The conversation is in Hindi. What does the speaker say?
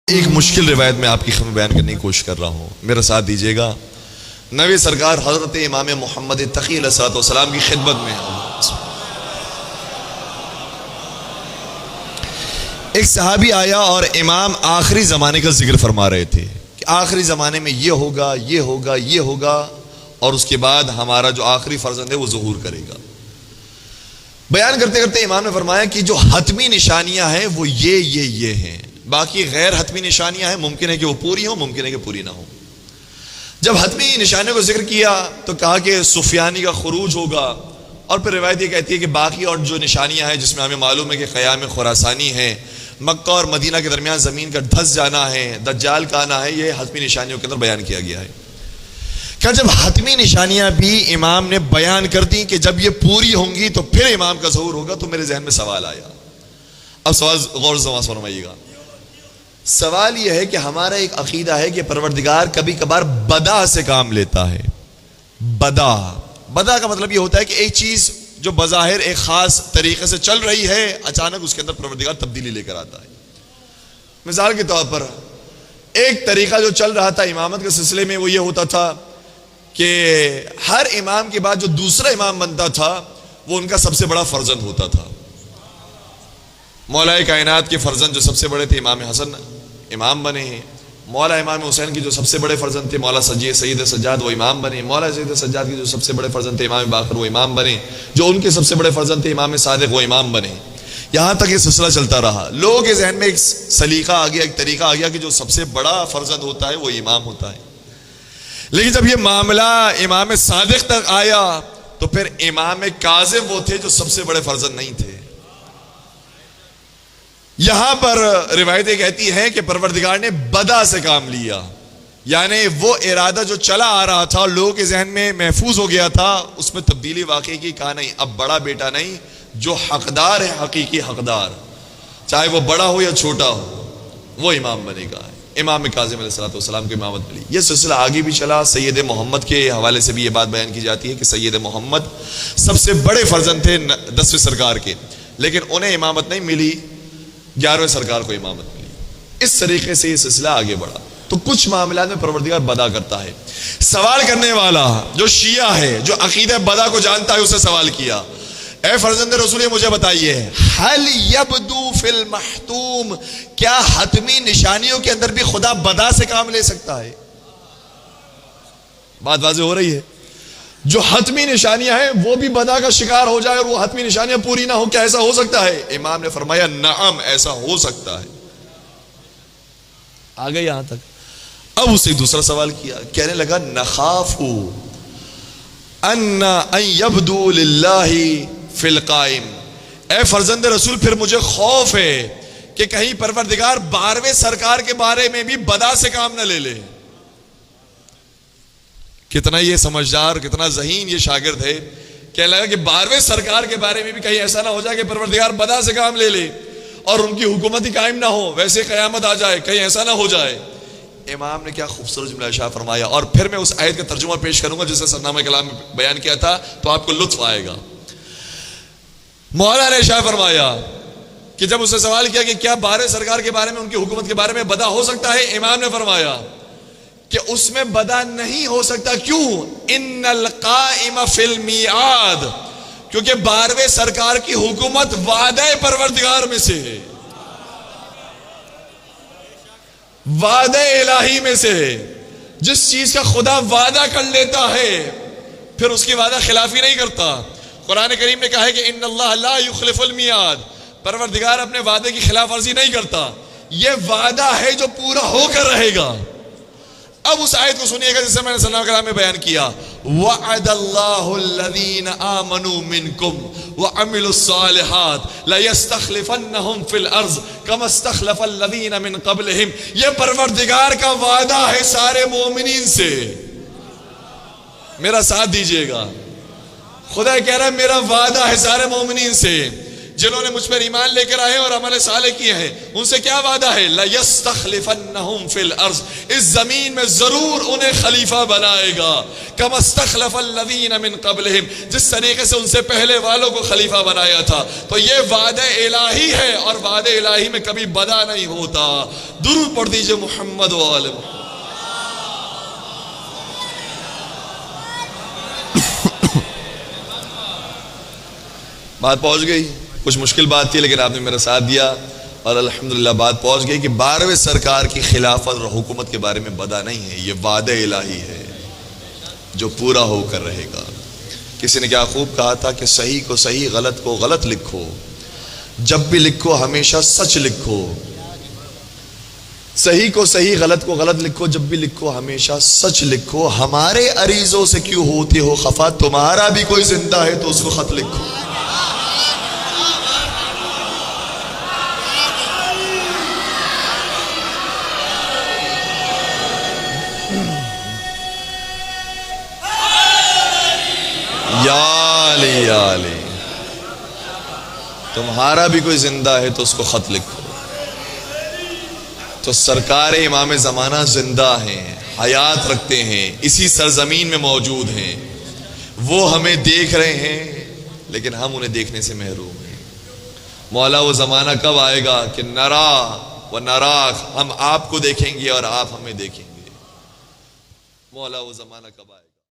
एक मुश्किल रिवायत में आपकी खिदमत बयान करने की कोशिश कर रहा हूँ, मेरा साथ दीजिएगा। नबी सरकार हज़रत इमाम मोहम्मद तक़ी अलैहिस्सलाम की खिदमत में एक सहाबी आया और इमाम आखिरी ज़माने का जिक्र फरमा रहे थे कि आखिरी ज़माने में ये होगा, ये होगा, ये होगा, और उसके बाद हमारा जो आखिरी फर्जंद है वो ज़हूर करेगा। बयान करते करते इमाम ने फरमाया कि जो हतमी निशानियां हैं वो ये हैं, बाकी गैर हतमी निशानियां हैं, मुमकिन है कि वो पूरी हो, मुमकिन है कि पूरी ना हो। जब हतमी निशानियों को जिक्र किया तो कहा कि सुफियानी का खुरूज होगा, और फिर रिवायत ये कहती है कि बाकी और जो निशानियां हैं जिसमें हमें मालूम है कि क़याम खुरासानी है, मक्का और मदीना के दरमियान ज़मीन का धस जाना है, दज्जाल का आना है, ये हतमी निशानियों के अंदर बयान किया गया है। क्या जब हतमी निशानियां भी इमाम ने बयान कर दी कि जब ये पूरी होंगी तो फिर इमाम का ज़हूर होगा, तो मेरे जहन में सवाल आया। अब सवाल गौर से फरमाइएगा। सवाल यह है कि हमारा एक अकीदा है कि परवरदिगार कभी कभार बदा से काम लेता है। बदा का मतलब यह होता है कि एक चीज जो बज़ाहिर एक खास तरीके से चल रही है, अचानक उसके अंदर परवरदिगार तब्दीली लेकर आता है। मिसाल के तौर पर एक तरीका जो चल रहा था इमामत के सिलसिले में वो ये होता था कि हर इमाम के बाद जो दूसरा इमाम बनता था वो उनका सबसे बड़ा फर्जंद होता था। मौला कायनात के फर्जंद जो सबसे बड़े थे इमाम हसन इमाम बने हैं। मौला इमाम हुसैन की जो सबसे बड़े फर्जंद थे मौला सैयद सज्जाद वो इमाम बने। मौला सैयद सज्जाद की जो सबसे बड़े फर्जंद थे इमाम बाकर वो इमाम बने। जो उनके सबसे बड़े फर्जंद थे इमाम सादिक वो इमाम बने। यहाँ तक ये सिलसिला चलता रहा। लोगों के जहन में एक सलीका आ गया, एक तरीका आ गया कि जो सबसे बड़ा फर्जंद होता है वो इमाम होता है। लेकिन जब ये मामला इमाम सादिक तक आया तो फिर इमाम काज़िम वो थे जो सबसे बड़े फर्जंद नहीं थे। यहां पर रिवायतें कहती हैं कि परवरदिगार ने बदा से काम लिया, यानी वो इरादा जो चला आ रहा था लोगों के जहन में महफूज हो गया था, उसमें तब्दीली वाकई की। कहा नहीं, अब बड़ा बेटा नहीं, जो हकदार है हकीकी हकदार, चाहे वो बड़ा हो या छोटा हो, वो इमाम बनेगा। इमाम काज़िम अलैहिस्सलाम की इमामत मिली। यह सिलसिला आगे भी चला। सैयद मोहम्मद के हवाले से भी ये बात बयान की जाती है कि सैयद मोहम्मद सबसे बड़े फर्जंद थे 10वें सरकार के, लेकिन उन्हें इमामत नहीं मिली, 11वें सरकार को इमामत मिली। इस तरीके से ये सिलसिला आगे बढ़ा। तो कुछ मामला में परवरदिगार बदा करता है। सवाल करने वाला जो शिया है, जो अकीदा बदा को जानता है, उससे सवाल किया, ए फर्जंद रसूल मुझे बताइए, हल यबदू फिल महतूम, क्या हतमी निशानियों के अंदर भी खुदा बदा से काम ले सकता है? बात वाज़ेह हो रही है। जो हतमी निशानियां हैं वो भी बदा का शिकार हो जाए और वो हतमी निशानियां पूरी ना हो, क्या ऐसा हो सकता है? इमाम ने फरमाया नअम, ऐसा हो सकता है। आ गए यहां तक। अब उसे दूसरा सवाल किया, कहने लगा नखाफू अन्ना अन यब्दू लिल्लाहि फिल कायम, ए फर्जंद रसूल फिर मुझे खौफ है कि कहीं परवरदिगार 12वें सरकार के बारे में भी बदा से काम न ले ले। कितना ये समझदार, कितना ज़हीन ये शागिर्द है। कहने लगा कि 12वें सरकार के बारे में भी कहीं ऐसा ना हो जाए कि परवरदिगार बदा से काम ले ले और उनकी हुकूमत ही कायम ना हो, वैसे क़यामत आ जाए, कहीं ऐसा ना हो जाए। इमाम ने क्या खूबसूरत जुमला इरशाद फरमाया, और फिर मैं उस आयत का तर्जुमा पेश करूंगा जिसे सरनामा कलाम में बयान किया था, तो आपको लुत्फ आएगा। मौला ने इरशाद फरमाया कि जब उससे सवाल किया कि क्या 12वें सरकार के बारे में, उनकी हुकूमत के बारे में बदा हो सकता है, इमाम ने फरमाया कि उसमें बदा नहीं हो सकता। क्यों? इन्नल काइम फिल मियाद, क्योंकि 12वें सरकार की हुकूमत वादे परवरदिगार में से है, वादे इलाही में से है। जिस चीज का खुदा वादा कर लेता है फिर उसकी वादा खिलाफी नहीं करता। कुरान करीम ने कहा है कि इन्नल्लाह ला युखलिफुल मियाद, परवरदिगार अपने वादे की खिलाफ वर्जी नहीं करता। यह वादा है जो पूरा होकर रहेगा। अब उस आयत को सुनिएगा जिसे मैंने सल्लल्लाहु अलैहि वसल्लम में बयान किया, वअदल्लाहुल्लज़ीना आमनू मिनकुम व अमिलुस्सालिहात ला यस्तखलिफन्नहुम फिल अर्ज़ कमा इस्तखलफल्लज़ीना मिन क़ब्लिहिम। यह परवरदिगार का वादा है सारे मोमिनीन से। मेरा साथ दीजिएगा। खुदा कह रहा है मेरा वादा है सारे मोमिनीन से जिन्होंने मुझ पर ईमान लेकर आए और अमल साले किए हैं, उनसे क्या वादा है? लयस्तखलिफन्नहुम फिल अर्ज़, इस जमीन में जरूर उन्हें खलीफा बनाएगा। कमस्तखलफल्लज़ीन मिन क़ब्लिहिम, जिस तरीके से उनसे पहले वालों को खलीफा बनाया था। तो ये वादे इलाही है और वादे इलाही में कभी बदा नहीं होता। दुरूद पढ़ दीजिए मुहम्मद व आले मुहम्मद। बात पहुंच गई, कुछ मुश्किल बात थी लेकिन आपने मेरा साथ दिया और अल्हम्दुलिल्लाह बात पहुंच गई कि 12वें सरकार की खिलाफत और हुकूमत के बारे में बदा नहीं है, ये वादे इलाही है जो पूरा होकर रहेगा। किसी ने क्या खूब कहा था कि सही को सही, गलत को गलत लिखो, जब भी लिखो हमेशा सच लिखो। सही को सही, गलत को गलत लिखो, जब भी लिखो हमेशा सच लिखो। हमारे अरीजों से क्यों होते हो खफा, तुम्हारा भी कोई जिंदा है तो उसको खत लिखो। याली तुम्हारा भी कोई जिंदा है तो उसको खत लिखो। तो सरकार इमाम ज़माना जिंदा हैं, हयात रखते हैं, इसी सरजमीन में मौजूद हैं। वो हमें देख रहे हैं लेकिन हम उन्हें देखने से महरूम हैं। मौला वो ज़माना कब आएगा कि नरा व नराक, हम आपको देखेंगे और आप हमें देखेंगे। मौला वो ज़माना कब आएगा?